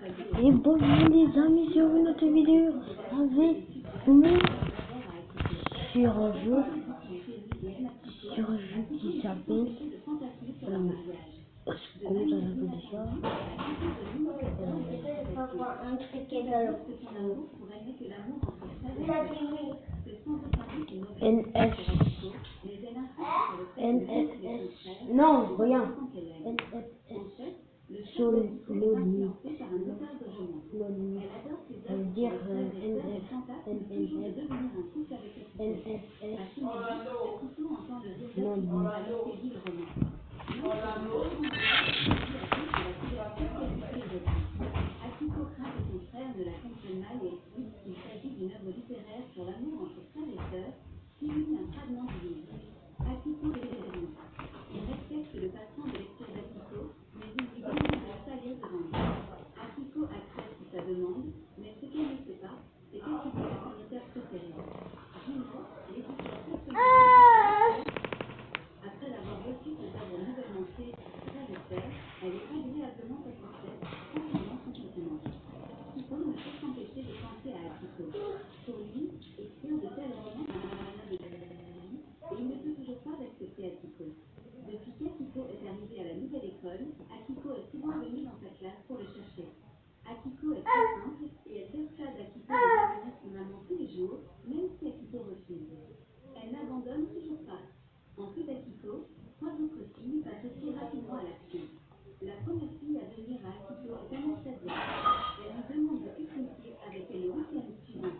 Et bonjour les amis sur une autre vidéo avec nous sur un jeu qui s'appelle comment ça s'appelle déjà non rien NFS sur l'ONU. Ça veut dire NFS l'ONU. Akiko craint que son frère ne la comprenne mal et explique qu'il s'agit d'une œuvre littéraire sur l'amour entre frères et sœurs, suivi d'un fragment du livre. Akiko réagit. Il respecte le patron de lecture d'Akiko, mais il lui demande de pas lire devant lui. Akiko accepte sa demande, mais ce qu'elle ne sait pas, c'est qu'Akiko est son auteur préféré. Juno, l'éditeur personnel, après avoir reçu ses œuvres nouvellement créées par ses frères et sœurs, elle est agréablement satisfaite concernant son sentiment. Kiko ne peut s'empêcher de penser à Akiko. Pour lui, écrire de tels romans est un moyen de la vie, et il ne peut toujours pas accepter Akiko. Depuis qu'Akiko est arrivée à la nouvelle école, Akiko est souvent venue dans sa classe pour le chercher. Akiko est très simple et elle persuade Akiko de devenir son amant tous les jours, même si Akiko refuse. Elle n'abandonne toujours pas. En plus d'Akiko, 3 autres filles passent aussi rapidement à l'action. La première fille à venir à Akiko est Anastasia. Elle lui demande de s'expliquer avec elle le week-end suivant.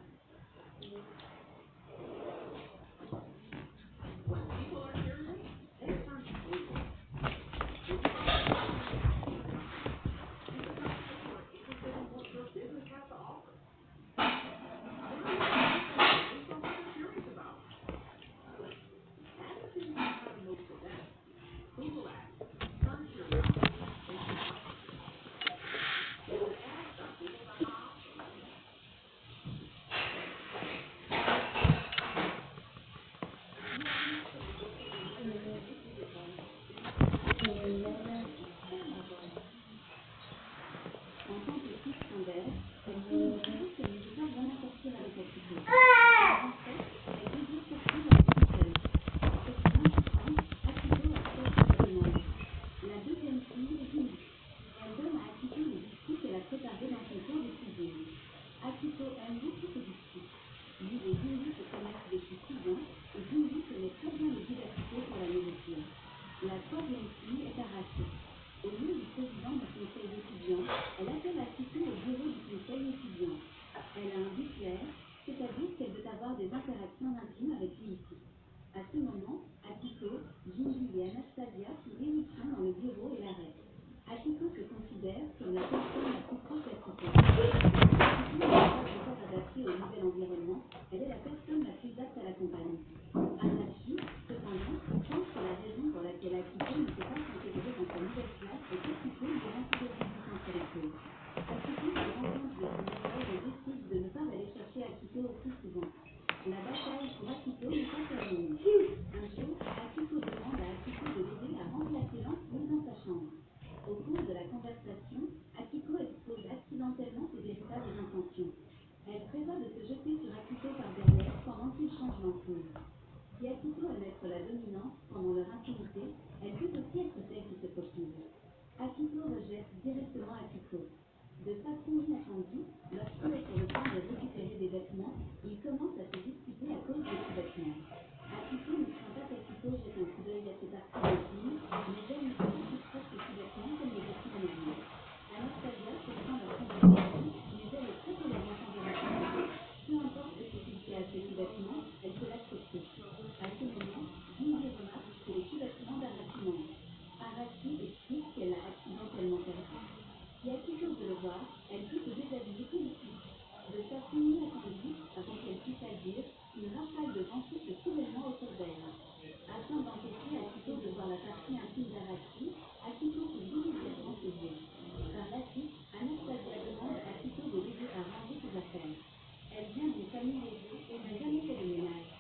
En tant que fille secondaire, elle se dit toujours qu'elle ne veut pas vraiment sortir avec Akiko. En fait, elle désire sortir avec personne. Cette insistance, Akiko accepte sa demande. La deuxième fille est Julie. Elle donne à Akiko les biscuits qu'elle a préparés dans son cours de cuisine. Akiko aime beaucoup ces biscuits. Lui et Julie se connaissent depuis 6 ans et Julie connaît très bien le goût d'Akiko pour la nourriture. La troisième fille est Arashi. Au lieu du président du conseil étudiant, elle appelle Akiko au bureau du conseil étudiant. Elle a un but clair, c'est-à-dire qu'elle veut avoir des interactions intimes avec lui ici. À ce moment, Akiko, Jinji et Anastasia font éruption dans le bureau et l'arrêtent. Akiko se considère comme la personne la plus proche d'Akiko. Akiko n'est pas encore adaptée au nouvel environnement, elle est la personne la plus apte à l'accompagner. Arashi, cependant, pense que la raison pour laquelle Akiko ne peut pas s'intégrer dans sa nouvelle classe est qu'Akiko lui rend toujours difficile sur les choses. Akiko se rend compte de son erreur et décide de ne pas aller chercher Akiko aussi souvent. La bataille pour Akiko n'est pas terminée. Un jour, Akiko demande à Akiko de l'aider à remplacer l'ampli dans sa chambre. Au cours de la conversation, Akiko expose accidentellement ses véritables intentions. Elle prévoit de se jeter sur Akiko par derrière pendant qu'il change l'ampoule. Si Akiko aime être la dominante pendant leur intimité, elle peut aussi être celle qui se profile. Akiko rejette directement Akiko. De façon inattendue, lorsqu'il est sur le point de récupérer des vêtements, ils commencent à se disputer à cause de ses vêtements. Akiko ne craint pas qu'Akiko jette un coup d'œil à ses parties intimes, mais elle ne peut plus presque ses vêtements comme les vêtements normaux. Anastasia surprend leur conversation, mais elle est très tolérante envers Akiko. Peu importe ce qu'il fait à ses vêtements, elle peut l'accepter. À ce moment, Jinji remarque que les sous-vêtements d'Arashi manquent. Arashi explique qu'elle l'a accidentellement perdu. Si Akiko veut le voir, elle peut se déshabiller tout de suite. De façon inattendue, avant qu'elle puisse agir, une rafale de vent souffle soudainement autour d'elle. Afin d'empêcher Akiko de voir la partie intime d'Arashi, Akiko ouvre immédiatement ses yeux. Par la suite, Anastasia demande à Akiko de l'aider à ranger ses affaires. Elle vient d'une famille aisée et n'a jamais fait de ménage.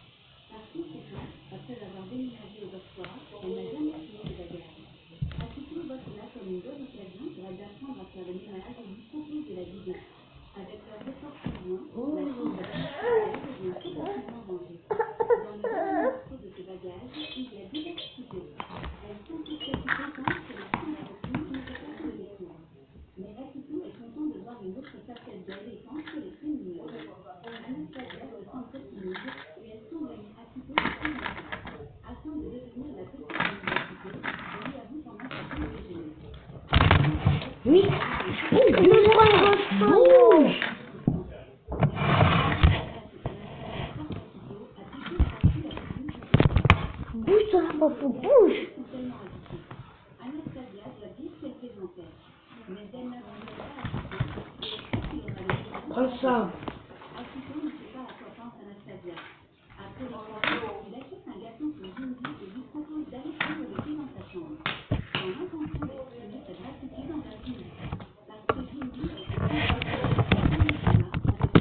Par conséquent, après avoir déménagé au dortoir, elle n'a jamais fini de bagages. Akiko voit cela comme une bonne occasion pour elle d'apprendre à faire le ménage et lui propose de la vider. Avec leurs efforts conjoints, la chambre devient complètement rangée. Dans le dernier morceau de ses bagages, il y a diverses poupées. Elle sentit qu'Akito pense que les filles ne peut pas se les cours. Mais Akito est content de voir une autre facette d'elle et pense qu'elle est fémineuse. Anastasia se sent très timide et elle tourne vers Akito afin de devenir la petite amie d'Akito, elle lui avoue pendant sa pause déjeuner. Oui. Le point bouge. Bouge ton papa, bouge. Anastasia doit dire qu'elle plaisantait, mais elle n'avoue pas à Akito qu'il aura le plaisir. Prends ça. Akito ne sait pas à quoi pense Anastasia. Après les travaux, il achète un gâteau pour Jinji et lui propose d'aller prendre le thé dans sa chambre. Dans l'intention d'exprimer sa gratitude envers Jinji. Parce que Jinji est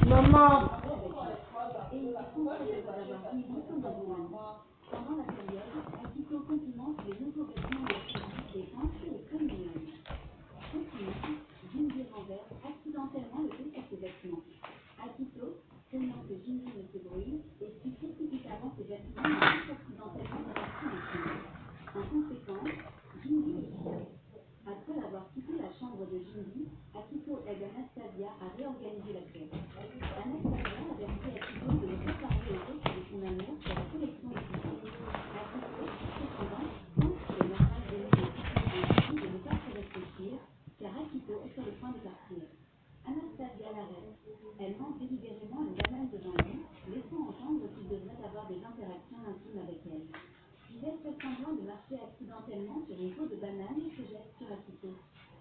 Maman. et il se sent très heureux d'avoir Jinji comme un bon ami. Pendant la période, Akito complimente les nouveaux vêtements de Jinji et pense qu'elle est très mignonne. Continue, Jinji renverse accidentellement le thé sur ses vêtements. Akito, craignant que Jinji ne se brûle, essuie précipitamment ses vêtements et touche accidentellement dans la cuisine. En conséquence, Jinji est tué. Après avoir quitté la chambre de Jinji, Akito aide Anastasia à réorganiser la pièce. Anastasia avertit Akito de ne pas parler aux autres de son amour pour la collection de poupées. Akito, cependant, pense qu'il est normal d'aimer les poupées et de ne pas se réfléchir, car Akito est sur le point de partir. Anastasia l'arrête. Elle mange délibérément une banane devant lui, laissant entendre qu'il devrait avoir des interactions intimes avec elle. Puis elle fait semblant de marcher accidentellement sur une peau de banane et se jette sur Akito.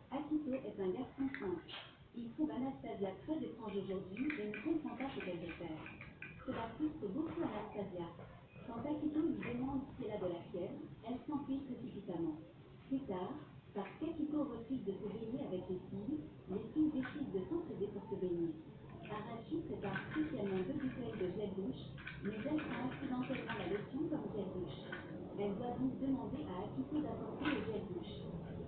Akito est un garçon simple. Il trouve Anastasia très étrange aujourd'hui et ne comprend pas ce qu'elle veut faire. Cela frustre beaucoup Anastasia. Quand Akito lui demande si elle a de la fièvre, elle s'enfuit précipitamment. Plus tard, parce qu'Akito refuse de se baigner avec les filles décident de s'entraider pour se baigner. Arashi prépare spécialement 2 bouteilles de gel douche, mais elle prend accidentellement la lotion comme gel douche. Elle doit donc demander à Akito d'apporter le gel douche.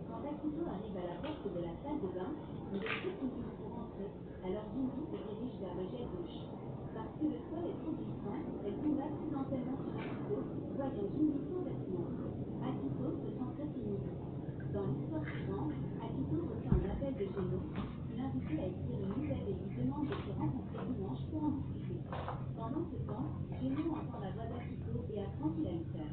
Quand Akito arrive à la porte de la salle de bain, il est très timide pour entrer, alors Jinji se dirige vers le gel douche. Parce que le sol est trop glissant, elle tombe accidentellement sur Akito, voyant Jinji sans vêtements. Akito se sent très timide. Dans l'histoire suivante, Akito reçoit un appel de Geno, qui l'invite à écrire une nouvelle et lui demande de se rencontrer dimanche pour en discuter. Pendant ce temps, Geno entend la voix d'Akito et apprend qu'il a une sœur.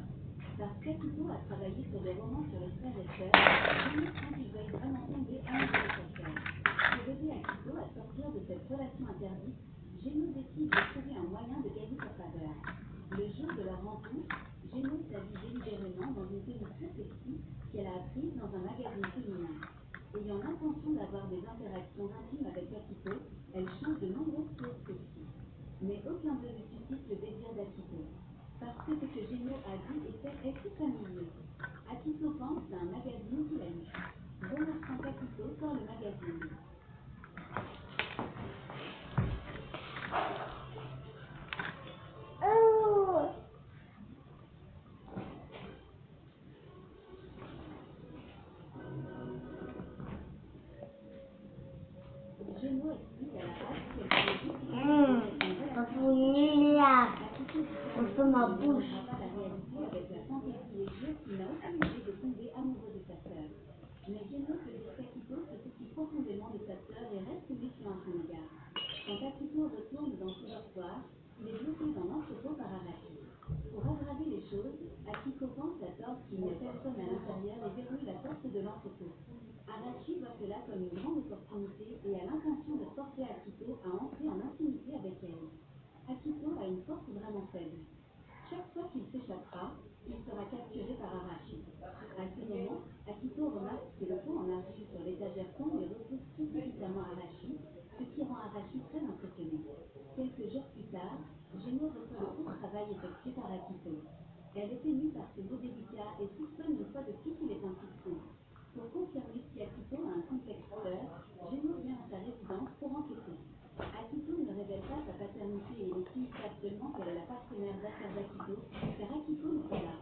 Parce qu'Akito a travaillé sur des romans sur les frères et sœurs, Geno craint qu'il veuille vraiment tomber amoureux de sa sœur. Pour aider Akito à sortir de cette relation interdite, Geno décide de trouver un moyen de gagner sa faveur. Le jour de leur rencontre, Geno s'habille délibérément dans une tenue très sexy qu'elle a apprise dans un magazine féminin. Ayant l'intention d'avoir des interactions intimes avec Akito, elle change de nombreuses choses sexy. Mais aucun d'eux ne suscite le désir d'Akito. Parce que ce que Geno a dit et fait est tout familier. Akito pense à un magazine qu'il a lu. Remarquant qu'Akito sort le magazine. Geno explique à la race qu'elle voulait juste On fait ma bouche. pas la réalité avec la fantaisie et jeu qu'il n'a aucune idée de tomber amoureux de sa sœur. Mais Geno se dit qu'Akito se soucie profondément de sa sœur et reste méfiant à son égard. Quand Akito retourne dans son dortoir, il est bloqué dans l'entrepôt par Arashi. Pour aggraver les choses, Akito pense à tort qu'il n'y a personne à l'intérieur et verrouille la porte de l'entrepôt. Arashi voit cela comme une grande opportunité et a l'intention de forcer Akito à entrer en intimité avec elle. Akito a une force vraiment faible. Chaque fois qu'il s'échappera, il sera capturé par Arashi. À ce moment, Akito remarque que le pot en argile sur l'étagère tombe et repousse précipitamment Arashi, ce qui rend Arashi très impressionné. Quelques jours plus tard, Geno reçoit le beau travail effectué par Akito. Elle est émue par ses mots délicats et soupçonne une fois de plus qu'il est un soupçon. Pour confirmer si Akito a un complexe sœur, Geno vient à sa résidence pour enquêter. Akito ne révèle pas sa paternité et les filles savent seulement qu'elle est la partenaire d'affaires d'Akito, car Akito n'est pas là.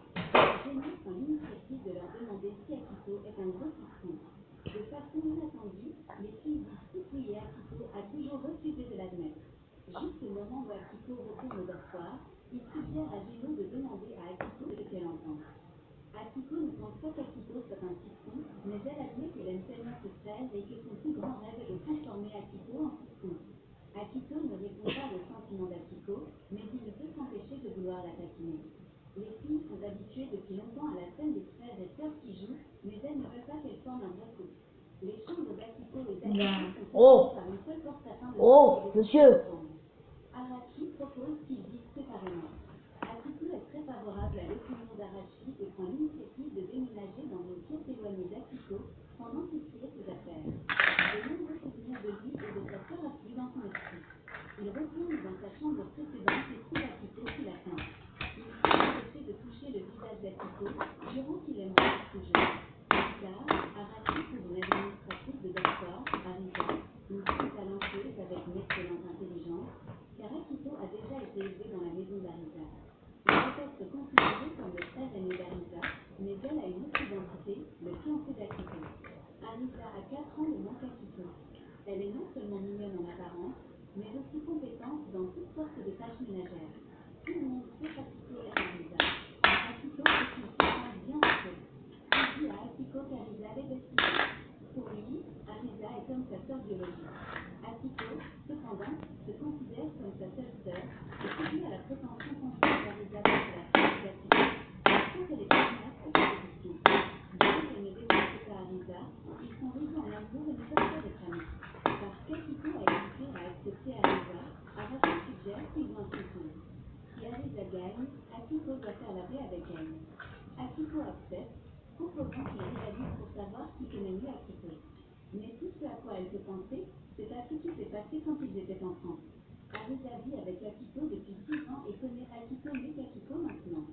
Geno prend l'initiative de leur demander si Akito est un gros soupçon. De façon inattendue, les filles disent tout prier Akito dortoir, il suggère à Gino de demander à Akiko ce qu'elle entend. Akiko ne pense pas qu'Akito soit un citron, mais elle admet qu'elle aime tellement ce frère et que son plus grand rêve est de transformer Akito en citron. Akito ne répond pas au sentiment d'Akiko, mais il ne peut s'empêcher de vouloir la taquiner. Les filles sont habituées depuis longtemps à la scène des frères et sœurs qui jouent, mais elles ne veulent pas qu'elles forment un vrai couple. Les chambres d'Akiko et d'Akito sont séparées par une seule porte afin de monsieur. Arashi propose qu'ils vivent séparément. Akiko est très favorable à l'opinion d'Arashi et prend l'initiative de déménager dans une pièce éloignée d'Akiko pendant qu'il triait ses affaires. De nombreux souvenirs de lui et de sa sœur affluent dans son esprit. Il retourne dans sa chambre précédente et trouve Akiko qui l'attend. Il ne peut s'empêcher de toucher le visage d'Akiko, jurant qu'il aimerait toujours. Plus tard, Arashi trouve une administratrice de dortoir, Arisa, une fille talentueuse avec une excellente intelligence, car Akito a déjà été élevé dans la maison d'Arisa. Il peut être considéré comme le frère aîné d'Arisa, mais elle a une autre identité, le fiancé d'Akito. Arisa a 4 ans de moins qu'Akito. Elle est non seulement mignonne en apparence, mais aussi compétente dans toutes sortes de tâches ménagères. Tout le monde sait qu'Akito est Arisa. Akito est une femme bien faite. Il dit à Akiko qu'Arisa est destinée. Pour lui, Arisa est comme sa sœur biologique. Akiko, cependant, se considère comme sa seule sœur et subit à la prétention constante d'Arisa d'être la fille d'Akito. Quand elle est tenace et position. Bien qu'elle ne déteste pas Arisa, ils sont réduits en amour et ne peuvent pas être amis. Parce qu'Akiko a hésité à accepter Arisa, Arashi suggère qu'ils vont se tour. Si Arisa gagne, Akiko doit faire la paix avec elle. Akiko accepte, proposant qu'il rivalise pour savoir qui connaît mieux Akiko. Mais tout ce à quoi elle peut penser, c'est à ce qui s'est passé quand ils étaient enfants. Arisa vit avec Akito depuis 6 ans et connaît Akito mieux qu'Akiko maintenant.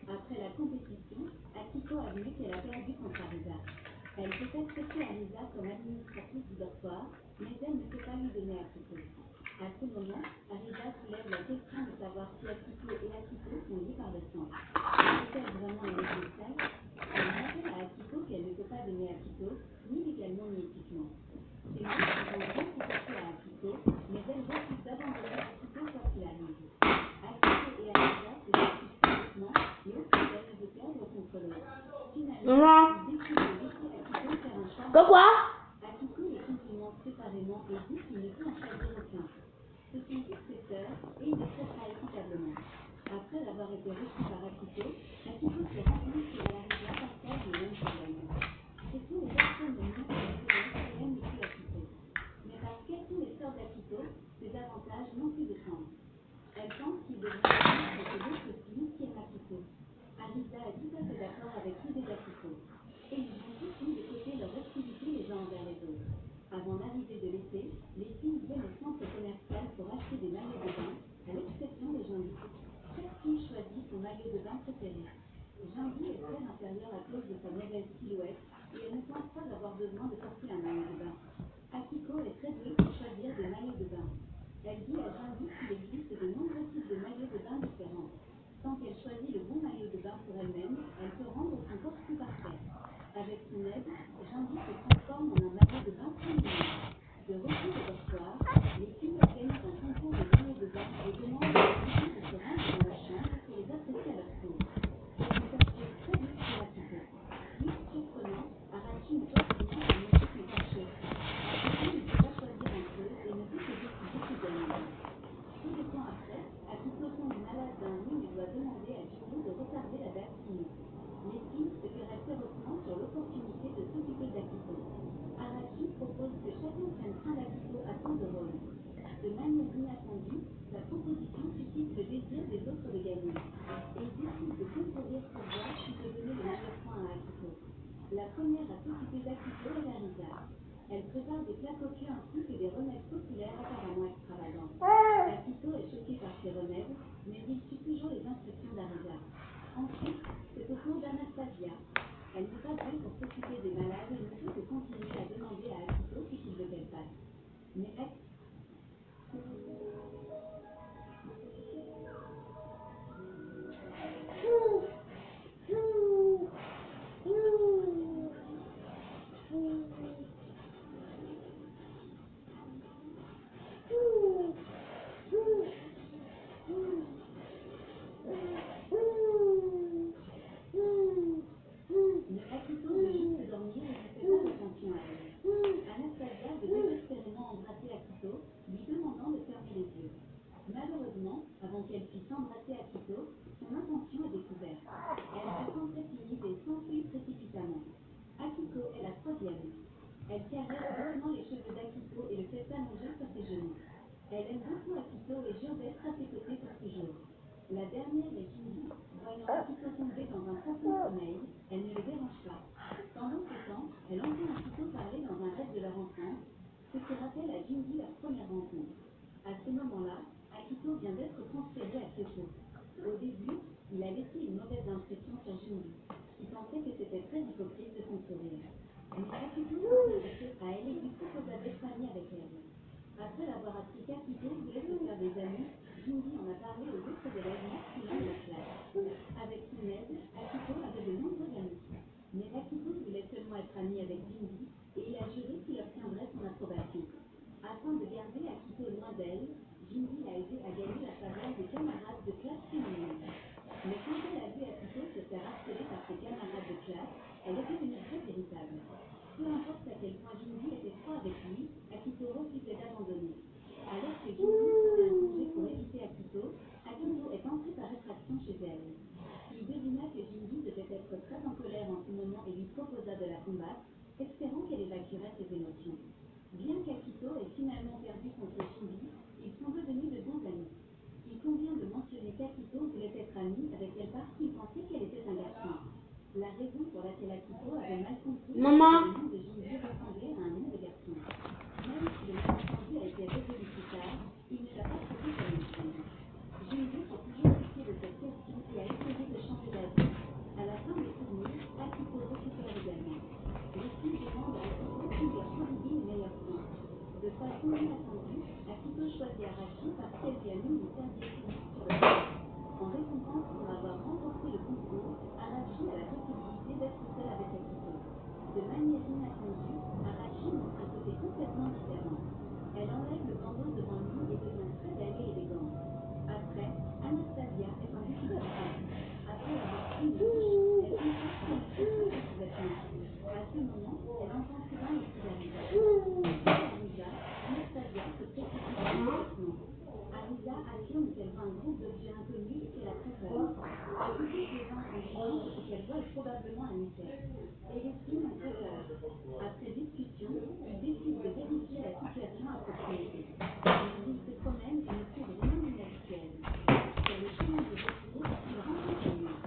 Après la compétition, Akiko admet qu'elle a perdu contre Arisa. Elle peut accepter Arisa comme administratrice du dortoir, mais elle ne peut pas lui donner Akito. À ce moment, Arisa soulève la question de savoir si Akiko et Akito sont liés par le sang. Peut-elle vraiment aimer son frère? Elle rappelle à Akiko qu'elle ne peut pas donner Akito, ni légalement ni éthiquement. Ses mots sont bien compliqués à Akiko, mais elle refuse d'abandonner Akiko quoi qu'il arrive. Akiko et Arisa se disputent physiquement, mais aucune d'elles ne veut perdre contre l'autre. Finalement, ils décident de laisser Akiko faire un choix. Pourquoi? Akiko les complimente séparément et dit qu'il ne peut en choisir aucun. Ce sont toutes ses sœurs et il les traitera équitablement. Après avoir été reçu par Akito, Akiko se rend compte que Arisa partage le même problème. Ce sont les personnes de mieux qui aiment le plus Akito. Mais parce qu'elles sont les sœurs d'Akito, ces avantages n'ont plus de sens. Elles pensent qu'ils devraient agir avec d'autres filles qui aiment Akito. Arisa est tout à fait d'accord avec l'idée d'Akito. Et ils vont tous mis de côté leur hostilité les uns envers les autres. Avant l'arrivée de l'été, les filles viennent au centre commercial pour acheter des maillots de bain, à l'exception de Jean-Guy. Chaque fille choisit son maillot de bain préféré. Jean-Guy est très inférieur à cause de sa mauvaise silhouette et elle ne pense pas avoir besoin de porter un maillot de bain. Akiko est très douée pour choisir des maillots de bain. Elle dit à Jean-Guy qu'il existe de nombreux types de maillots de bain différents. Tant qu'elle choisit le bon maillot de bain pour elle-même, elle peut rendre son corps plus parfait. Avec son aide, Jean-Guy se transforme en un maillot de bain féminin. De retour au dortoir, les filles organisent un concours de maillots de bain et demandent aux filles de se rendre dans la chambre pour les apprécier à leur tour. C'est une surprise très douce pour Akiko. Plus surprenant, Arashi ne peut absolument pas montrer son cachet. Akiko ne peut pas choisir entre eux et ne peut que décider qui gagne. Peu de temps après, Akiko tombe malade d'un rhume et doit demander à Gino de retarder la date limite. Les filles se querellent férocement sur l'opportunité de s'occuper d'Akito. Arashi propose que chacun prenne soin d'Akito à tour de rôle. De manière inattendue, sa proposition suscite le désir des autres de gagner. Ils décident de concourir pour voir qui peut donner le meilleur point à Akito. La première à s'occuper d'Akito est Arisa. Elle prépare des plats copieux ainsi que des remèdes populaires apparemment extravagants. Akito est choqué par ces remèdes, mais il suit toujours les instructions d'Arisa. Ensuite, c'est au tour d'Anastasia. Elle n'est pas douée pour s'occuper des malades et ne peut que continuer à demander à Akito ce qu'il veut qu'elle fasse. Mais Elle aime beaucoup Akito et jure d'être à ses côtés pour toujours. La dernière est Jinji. Voyant Akito tomber dans un profond sommeil, elle ne le dérange pas. Pendant ce temps, elle entend Akito parler dans un rêve de leur enfance, ce qui rappelle à Jinji leur première rencontre. À ce moment-là, Akito vient d'être transféré à Kyoto. Au début, il a laissé une mauvaise impression sur Jinji, qui pensait que c'était très hypocrite de son sourire. Mais Akito s'intéressait à elle et lui proposa d'être amie avec elle. Après avoir appris qu'Akito voulait se faire des amis, Jinji en a parlé aux autres élèves masculins de la classe. Avec son aide, Akito avait de nombreux amis. Mais Akito voulait seulement être amie avec Jinji et il a juré qu'il obtiendrait son approbation. Afin de garder Akito loin d'elle, Jinji l'a aidé à gagner la faveur des camarades de classe féminines. Mais quand elle a vu Akito se faire harceler par ses camarades de classe, elle est devenue très irritable. Peu importe à quel point Jinji était froid avec lui, Akito refusait d'abandonner. Alors que Jinji prenait un congé pour éviter Akito, Akito est entré par effraction chez elle. Il devina que Jinji devait être très en colère en ce moment et lui proposa de la combattre, espérant qu'elle évacuerait ses émotions. Bien qu'Akito ait finalement perdu contre Jinji, ils sont devenus de bons amis. Il convient de mentionner qu'Akito voulait être amie avec elle parce qu'il pensait qu'elle était un garçon. La raison pour laquelle Akito avait mal compris que le nom de Jinji ressemblait à un nom de garçon. Même si le malentendu a été résolu plus tard, il ne l'a pas traité comme une fille. Jinji s'est toujours occupé de cette question et a essayé de changer d'avis. À la fin des tournées, Akito récupère également. Les filles demandent à Akito qui leur prodiguer les meilleurs points. De façon inattendue, Akito choisit Arashi parce qu'elle lui a mis une serviette unique sur le corps. En récompense pour avoir remporté le concours, Arashi a la possibilité d'être seule avec Akito. De manière inattendue, Arashi montre un côté complètement différent. Elle enlève le bandeau devant lui et devient très belle et élégante. Après, Anastasia est en difficulté. Après avoir pris une douche, elle constate qu'elle ne peut pas ses vêtements. À ce moment, elle entend soudain les cris d'Arisa. Arisa, Anastasia se précipite dans les vêtements. Arisa affirme qu'elle voit un groupe d'objets inconnus et qu'elle a très peur. Akito plaisante en disant que ce qu'elle voit est probablement un mystère. Et les filles ont très peur. Après discussion, ils décident de vérifier la situation à proximité. Ils se promènent et ne trouvent rien d'inhabituel. Sur le chemin du retour, ils rencontrent un mur.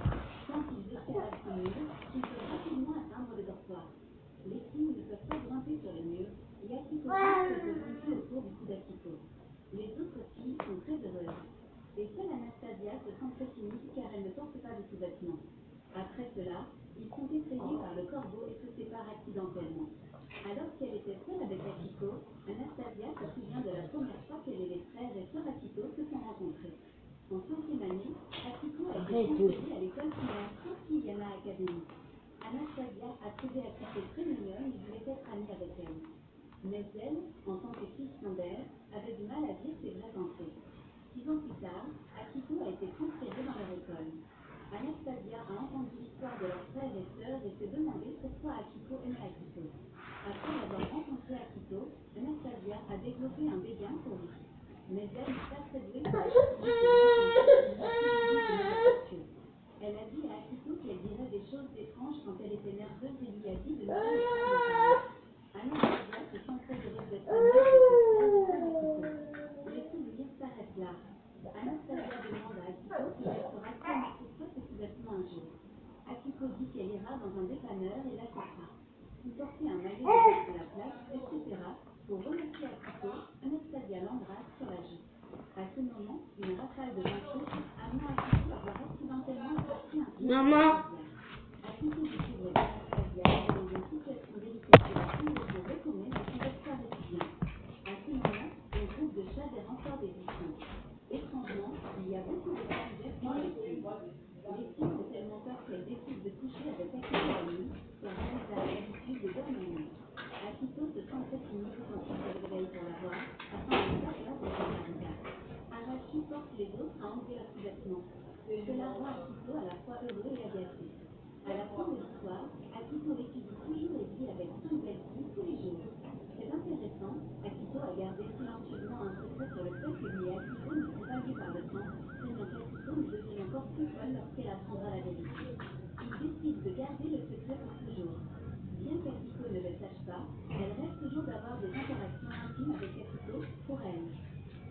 Quand ils escaladent ce mur, ils peuvent rapidement atteindre le dortoir. Les filles ne peuvent pas grimper sur le mur et Akito tente de monter autour du cou d'Akito. Les autres filles sont très heureuses. Et seule Anastasia se sent très timide car elle ne porte pas de sous-vêtements. Après cela, ils sont effrayés par le corbeau et se séparent accidentellement. Alors qu'elle était seule avec Akito, Anastasia se souvient de la première fois qu'elle et les frères et sœurs Akito se sont rencontrés. En 5e année, Akito a été transférée à l'école primaire Yana Academy. Anastasia a trouvé Akito très mignonne et voulait être amie avec elle. Mais elle, en tant que fille secondaire, avait du mal à dire ses vraies pensées. 6 ans plus tard, Akito a été transférée dans leur école. Anastasia a entendu l'histoire de leurs frères et sœurs et s'est demandé pourquoi Akito aimait Akito. Après avoir rencontré Akito, Anastasia a développé un dédain pour lui. Mais elle n'est pas très douée pour elle a dit à Akito qu'elle dirait des choses étranges quand elle était nerveuse et lui a dit de ne pas lui parler. Anastasia se sent très heureuse d'être amie avec ses frères et sœurs Akito. Les souvenirs s'arrêtent là. Anastasia demande à Akito si elle sera comme pour ses sous-vêtements un jour. Akito dit qu'elle ira dans un dépanneur et l'achètera. Vous portez un maillot de bain sur la place, etc. Pour remercier Akito, Anastasia l'embrasse sur la joue. À ce moment, une rafale de vent chaud amena Akito à avoir accidentellement sorti un pied d'Anastasia. Akito découvre qu'Anastasia est dans une situation délicate de la chambre pour retourner dans son dortoir étudiant. À ce moment, un groupe de chats est encore des bouchons. Étrangement, il y a beaucoup de femmes vertueuses les filles. Les filles ont tellement peur qu'elles décident de coucher avec Akito la nuit, car Arisa a l'habitude de dormir en nuit. Akito se sent très timide quand il se réveille pour la voir, afin de ne pas perdre Arisa. Arashi force les autres à enlever leurs sous-vêtements. Cela rend Akito à la fois heureux et agacé. À la fin de l'histoire, Akito étudie toujours et vit avec 2 nouvelles filles tous les jours. C'est intéressant, Akito a gardé silencieusement un secret sur le fait que lui et Akito ne sont pas vus par le temps, craignant qu'Akito ne devienne encore plus folle lorsqu'elle apprendra la vérité. Il décide de garder le secret pour